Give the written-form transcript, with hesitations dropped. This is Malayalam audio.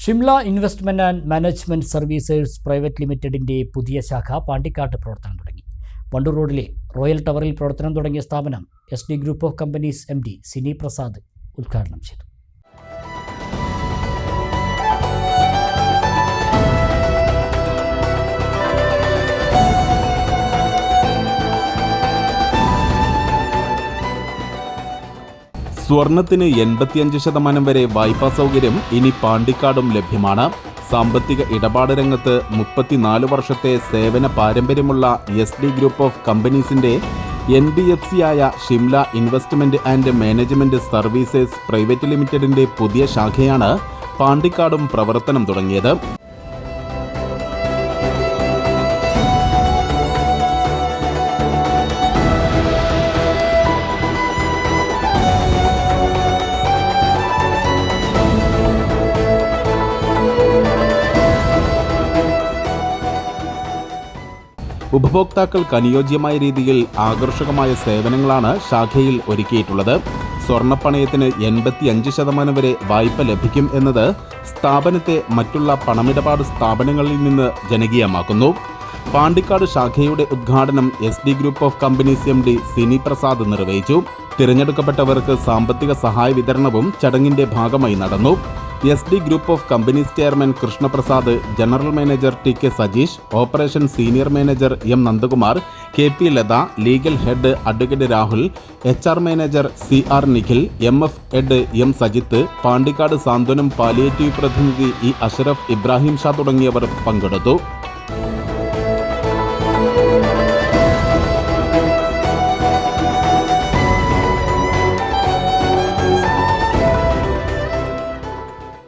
Shimla investment and management services private ലിമിറ്റഡിന്റെ പുതിയ ശാഖ പാണ്ടിക്കാട്ട് പ്രവർത്തനം തുടങ്ങി. വണ്ടൂർ റോഡിലെ റോയൽ ടവറിൽ പ്രവർത്തനം തുടങ്ങിയ സ്ഥാപനം SD group of companies MD Sini Prasad ഉദ്ഘാടനം ചെയ്തു. സ്വർണത്തിന് 85% വരെ വായ്പാ സൗകര്യം ഇനി പാണ്ടിക്കാടും ലഭ്യമാണ്. സാമ്പത്തിക ഇടപാട് രംഗത്ത് 34 വർഷത്തെ സേവന പാരമ്പര്യമുള്ള SD ഗ്രൂപ്പ് ഓഫ് കമ്പനീസിന്റെ NBFC ആയ Shimla investment and management services private ലിമിറ്റഡിന്റെ പുതിയ ശാഖയാണ് പാണ്ടിക്കാടും പ്രവർത്തനം തുടങ്ങിയത്. ഉപഭോക്താക്കൾക്ക് അനുയോജ്യമായ രീതിയിൽ ആകർഷകമായ സേവനങ്ങളാണ് ശാഖയിൽ ഒരുക്കിയിട്ടുള്ളത്. സ്വർണ്ണപ്പണയത്തിന് 85% വരെ വായ്പ ലഭിക്കും എന്നത് സ്ഥാപനത്തെ മറ്റുള്ള പണമിടപാട് സ്ഥാപനങ്ങളിൽ നിന്ന് ജനകീയമാക്കുന്നു. പാണ്ടിക്കാട് ശാഖയുടെ ഉദ്ഘാടനം SD group of companies MD Sini Prasad നിർവഹിച്ചു. തിരഞ്ഞെടുക്കപ്പെട്ടവർക്ക് സാമ്പത്തിക സഹായ വിതരണവും ചടങ്ങിന്റെ ഭാഗമായി നടന്നു. SD group of companies chairman Krishnaprasad, general manager TK Sajeesh, operation senior manager M Nandakumar, KP Latha, legal head advocate Rahul, HR manager CR Nikhil, MF head M Sajith, Pandikkad Santhwanam palliative പ്രതിനിധി E അഷറഫ്, ഇബ്രാഹിം ഷാ തുടങ്ങിയവർ പങ്കെടുത്തു.